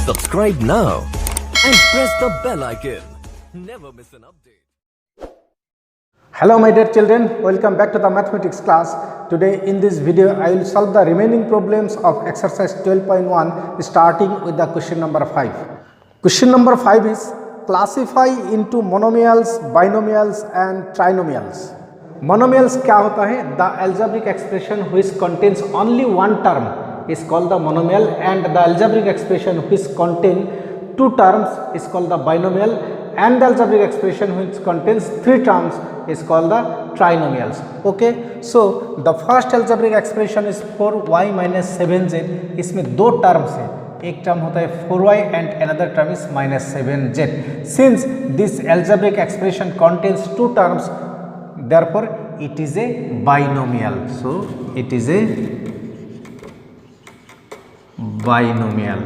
Subscribe now and press the bell icon. Never miss an update. Hello my dear children, welcome back to the mathematics class. Today in this video I will solve the remaining problems of exercise 12.1 starting with the question number 5. Question number 5 is classify into monomials, binomials and trinomials. Monomials क्या होता है? The algebraic expression which contains only one term is called the monomial and the algebraic expression which contain two terms is called the binomial and the algebraic expression which contains three terms is called the trinomials. Okay, so the first algebraic expression is 4y minus 7z. इसमें दो terms है, एक term होता है 4y and another term is minus 7z. Since this algebraic expression contains two terms, therefore it is a binomial. So it is a binomial.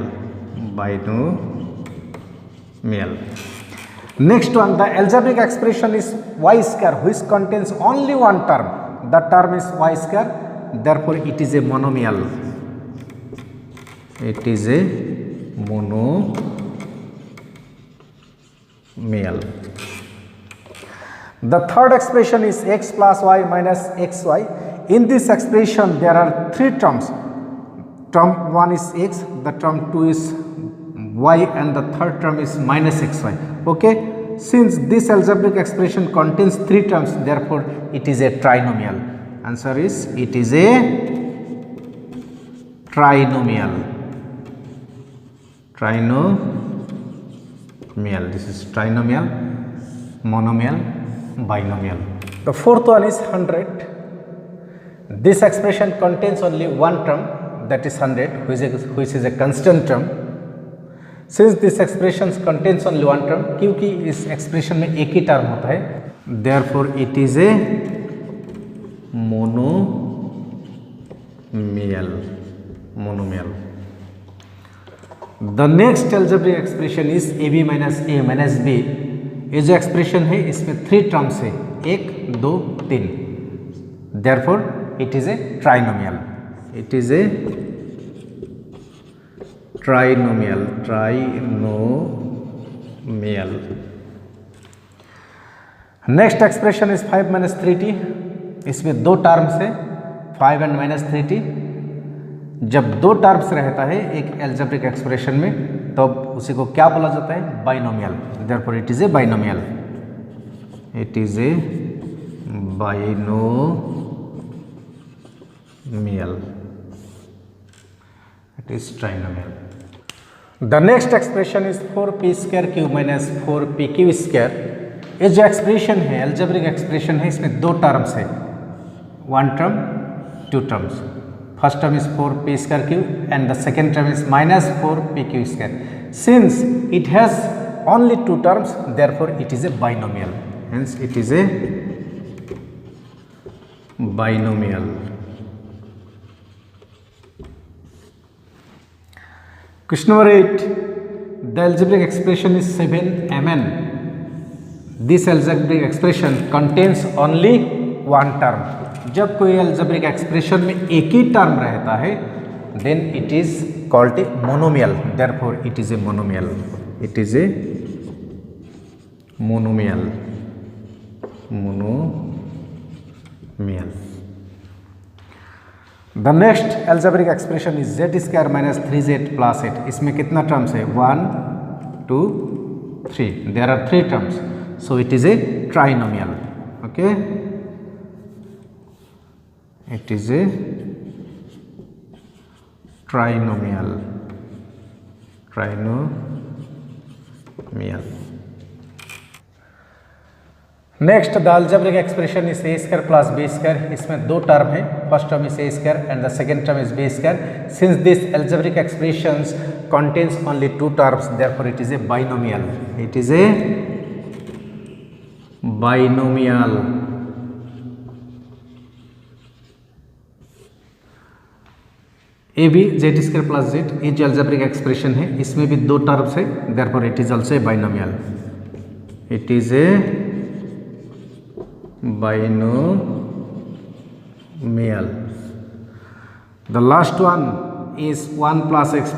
Next one, the algebraic expression is y square which contains only one term. The term is y square, therefore it is a monomial. It is a monomial. The third expression is x plus y minus xy. In this expression there are three terms. Term 1 is x, the term 2 is y and the third term is minus xy. Okay, since this algebraic expression contains three terms, therefore it is a trinomial. Answer is it is a trinomial. This is trinomial, monomial, binomial. The fourth one is 100. This expression contains only one term, that is 100, which is a constant term. Since this expression contains only one term, क्योंकि इस expression में एक ही term होता है, therefore it is a monomial. The next algebraic expression is ab minus a minus b. ये जो expression है इसमें three terms है, 1, 2, 3. Therefore it is a trinomial. It is a trinomial. Next expression is 5 minus 3t. इसमें दो terms है 5 and minus 3t. जब दो टर्म्स रहता है एक एल्जेब्रिक एक्सप्रेशन में तब उसी को क्या बोला जाता है? Binomial. Therefore it is a binomial. It is a binomial. It is trinomial. The next expression is 4p square q minus 4pq square. ये जो एक्सप्रेशन है एल्जेब्रिक एक्सप्रेशन है इसमें दो टर्म्स है, one term, two terms. First term is 4p square q and the second term is minus 4pq square. Since it has only two terms, therefore it is a binomial. Hence it is a binomial. Question number 8. The algebraic expression is 7mn. This algebraic expression contains only one term. जब कोई algebraic expression में एक ही term रहता है, then it is called a monomial. Therefore, it is a monomial. It is a monomial. The next algebraic expression is z square minus 3z plus 8. इसमें कितना terms है? 1, 2, 3. There are three terms. So it is a trinomial. Okay. It is a trinomial. Next, the algebraic expression is a square plus b square. इसमें दो term है, first term is a square and the second term is b square. Since this algebraic expressions contains only two terms, therefore it is a binomial. It is a binomial. A B Z square plus Z, ये जो algebraic expression है इसमें भी दो terms है, therefore it is also a binomial. It is a binomial. The last one is 1 plus x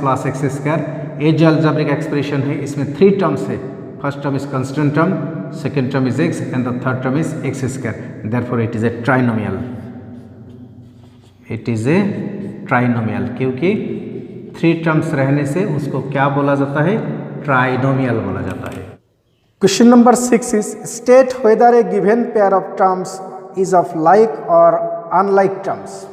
square. ये जो algebraic expression है इसमें 3 टर्म्स है. First term is constant term, second term is x and the third term is x square. Therefore it is a trinomial. It is a trinomial क्योंकि 3 terms रहने से उसको क्या बोला जाता है? ट्राइनोमियल बोला जाता है. Question number 6 is state whether a given pair of terms is of like और अनलाइक टर्म्स.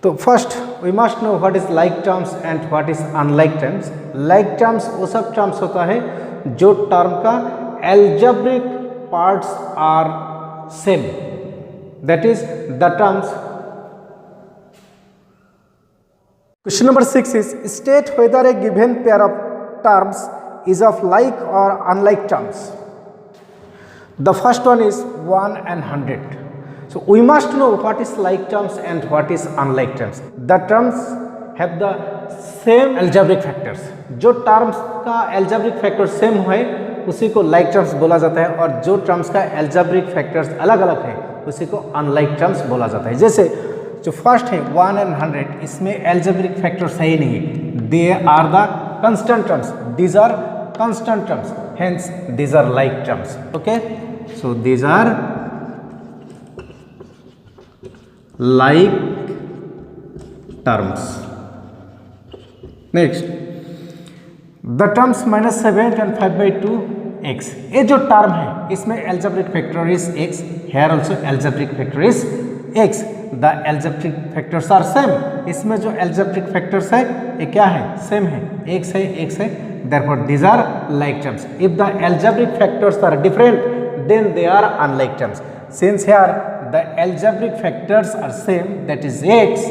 तो first we must know what is like terms and what is unlike terms. Like terms वो सब terms होता है जो term का algebraic parts are same. That is the terms. Question number 6 is state whether a given pair of terms is of like or unlike terms. The first one is 1 and 100. So we must know what is like terms and what is unlike terms. The terms have the same algebraic factors. जो terms का algebraic factor same है उसी को like terms बोला जाता है और जो terms का algebraic factors अलग अलग है उसी को unlike terms बोला जाता है. जैसे जो फर्स्ट है 1 and 100 इसमें algebraic factors है ही नहीं. They are the constant terms. These are constant terms, hence these are like terms. Okay, so these are like terms. Next, the terms -7 and 5/2 x. ये जो term है इसमें algebraic factor is x. Here also algebraic factor is x. The algebraic factors are same. इसमें जो algebraic factors है ये क्या है? Same है. x है, x है. Therefore, these are like terms. If the algebraic factors are different, then they are unlike terms. Since here the algebraic factors are same, that is x,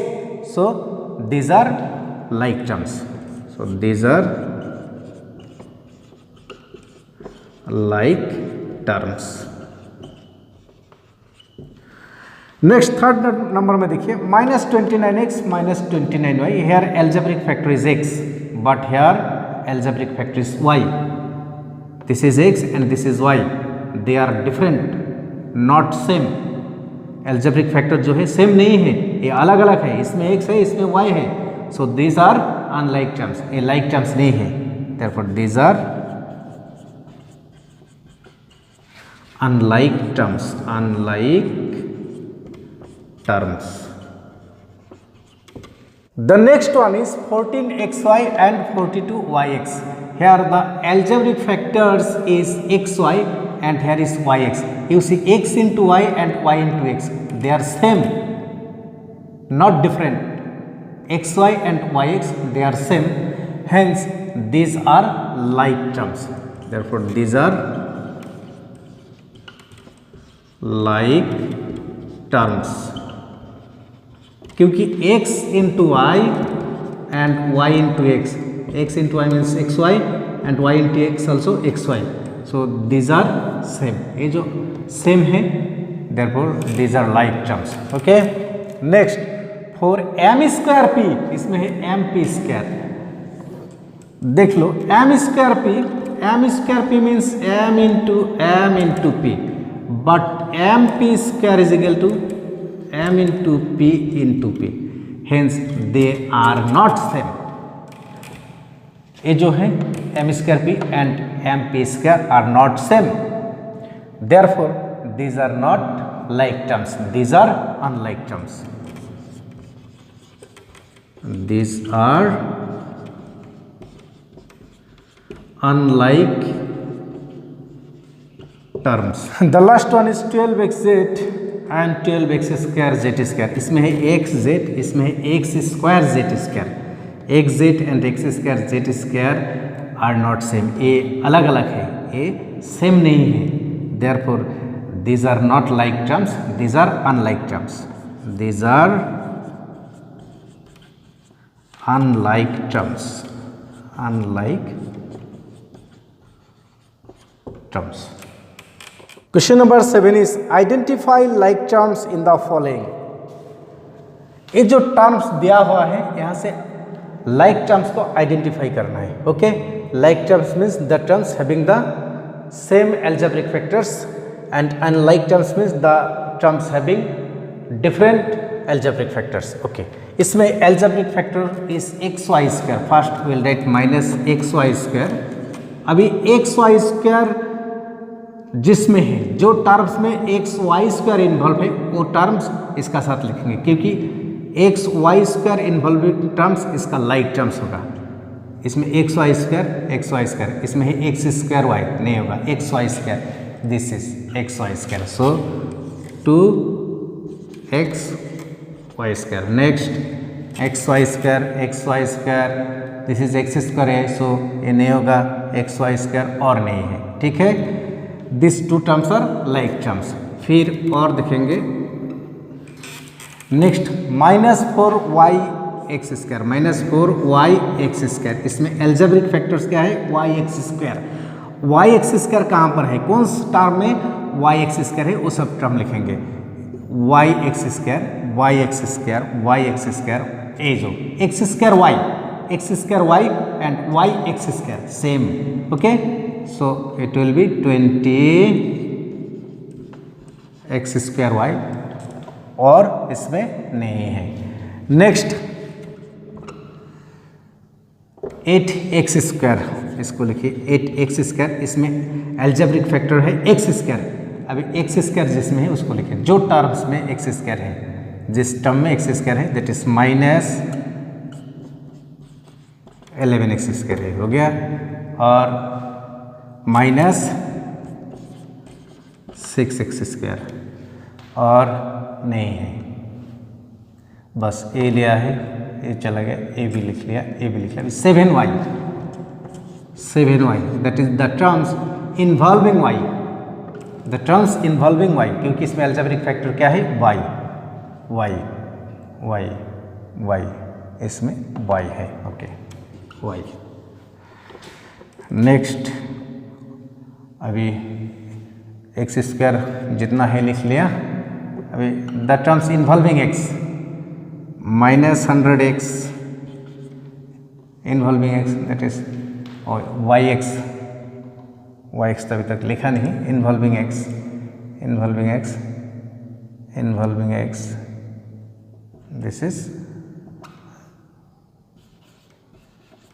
so these are like terms. So these are like terms. Next third number में देखिए -29x -29y. Here algebraic factor is x but here algebraic factor is y. This is x and this is y. They are different, not same. Algebraic factor जो है same नहीं है, ये अलग अलग है. इसमें x है, इसमें y है. So these are unlike terms. ये लाइक टर्म्स नहीं है. Therefore these are unlike terms. Unlike terms. The next one is 14xy and 42yx. Here the algebraic factors is xy and here is yx. You see x into y and y into x. They are same, not different. xy and yx they are same. Hence these are like terms. Therefore these are like terms. क्योंकि x into y and y into x. x into y means xy and y into x also xy. So these are same. ये जो same है, therefore these are like terms. Okay. Next, for m square p, इसमें है m p square. देख लो m square p means m into p, but m p square is equal to m into p into p. Hence they are not same. ये जो है m square p and m p square are not same. Therefore these are not like terms. These are unlike terms. These are unlike terms. The last one is 12xz and 12x square z square. इसमें है x z, इसमें है x square z square. x z and x square z square are not same. ये अलग अलग है, ये same नहीं है. Therefore these are not like terms. These are unlike terms. These are unlike terms. Unlike terms. Question number 7 is identify like terms in the following. ये जो terms दिया हुआ है यहाँ से like terms को आइडेंटिफाई करना है. Okay, like terms means the terms having the same algebraic factors and unlike terms means the terms having different algebraic factors. Okay, इसमें algebraic factor is xy square. First we will write minus xy square. अभी xy square जिसमें है, जो terms में xy square involve है वो terms इसका साथ लिखेंगे, क्योंकि xy square इन्वॉल्विंग टर्म्स इसका लाइक टर्म्स होगा. इसमें xy square, इसमें है x square y नहीं होगा, xy square, this is xy square. So 2xy square. Next xy square, this is x square है, सो ये नहीं होगा, xy square और नहीं है. ठीक है, this two terms are like terms. फिर और देखेंगे next -4y x square, -4y x square. इसमें एल्जेब्रिक फैक्टर्स क्या है, y x square कहाँ पर है, कौन सा टर्म में y x square है, वो सब टर्म लिखेंगे. y x square ए जो x square y and y x square same. Okay, so it will be 20 x square y और इसमें नहीं है. नेक्स्ट 8x square, इसको लिखिए 8x square. इसमें एल्जेब्रिक फैक्टर है x square. अभी x square जिसमें है उसको लिखिए, जो टर्म्स में x square है, जिस टर्म में x square है दैट इज -11x square है, हो गया. और -6x square और नहीं है, बस a लिया है, ये चला गया, ए भी लिख लिया. 7y that is the terms involving y, क्योंकि इसमें एल्जेब्रिक फैक्टर क्या है, y, इसमें y है. Okay, y. नेक्स्ट अभी x स्क्वायर जितना है लिख लिया. अभी the terms involving x, -100x involving x that is yx तो अभी तक लिखा नहीं. Involving x this is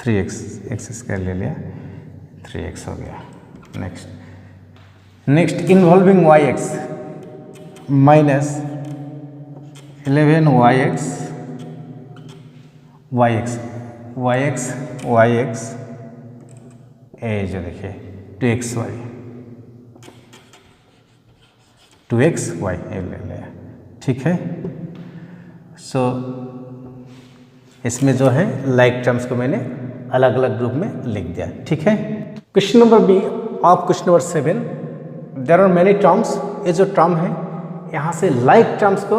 3x square ले लिया, 3x हो गया. नेक्स्ट इन्वॉल्विंग yx -11yx ए जो देखिए 2xy ले लिया. ठीक है, सो इसमें जो है लाइक टर्म्स को मैंने अलग अलग ग्रुप में लिख दिया. ठीक है, question number B of question number 7. There are many terms. ये जो टर्म है यहाँ से लाइक टर्म्स को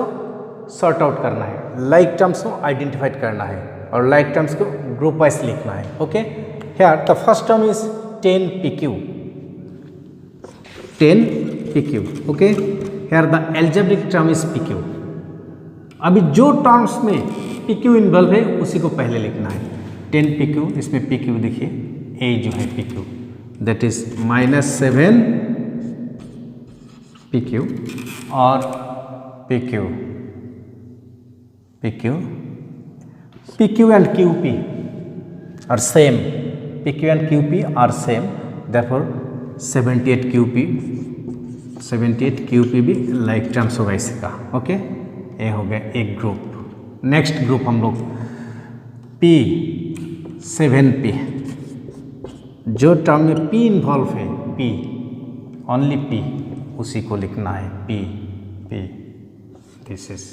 सॉर्ट आउट करना है, लाइक टर्म्स को आइडेंटिफाइड करना है और लाइक टर्म्स को ग्रुप वाइज लिखना है. Okay, here the first term is 10pq. Okay, here the algebraic term is pq. अभी जो टर्म्स में pq इन्वॉल्व है उसी को पहले लिखना है. 10pq, इसमें pq देखिए, a जो है pq दैट इज -7pq और pq and qp are same. pq and qp are same, therefore 78qp भी लाइक टर्म्स होगा इसका. ओके, ये हो गया एक ग्रुप. नेक्स्ट ग्रुप हम लोग p 7p, जो टर्म में p इन्वॉल्व है, ओनली p उसी को लिखना है. p दिस इज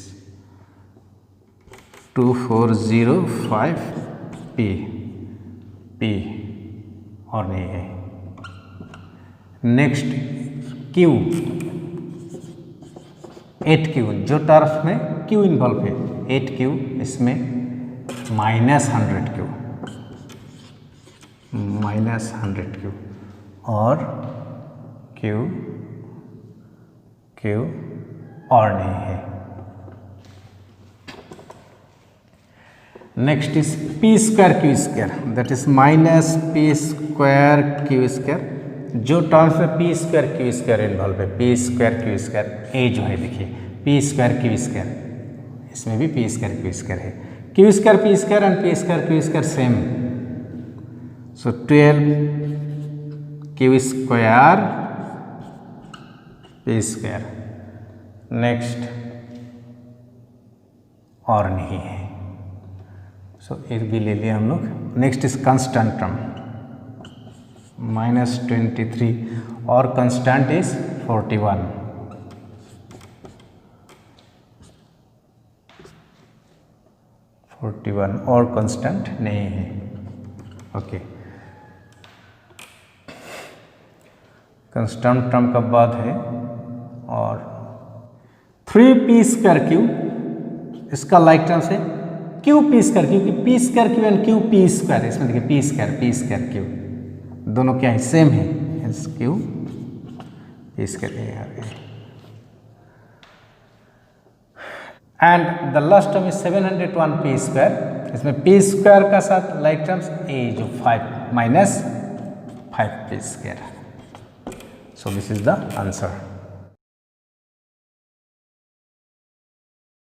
2405p और नहीं है. नेक्स्ट q 8q, जो टर्फ में q इन्वॉल्व है, 8q, इसमें -100q और q और नहीं है. Next is p square q square that is -p²q². जो टर्म्स में p square q square involve है, p स्क्वायर q स्क्वायर, ए जो है देखिए p² q² इसमें भी पी स्क्वायर क्यू स्क्वायर है, Q square P square and P square Q square same, so 12 Q square P square. Next और नहीं है, सो एक भी ले लिया हम लोग। नेक्स्ट इज कंस्टेंट टर्म -23 और कंस्टेंट इज 41, और कांस्टेंट नहीं है। ओके, कांस्टेंट टर्म कब बाद है, और 3p स्क्वायर क्यू, इसका लाइक टर्म से क्यू पी स्क्वायर, क्योंकि P square Q and Q P square, इसमें देखिए पी स्क्वायर क्यू दोनों क्या है, सेम है, Q P square. And the last term is 701 P square, इसमें पी स्क्वायर का साथ लाइक टर्म्स ए जो 5 - 5 P square. So this is the answer.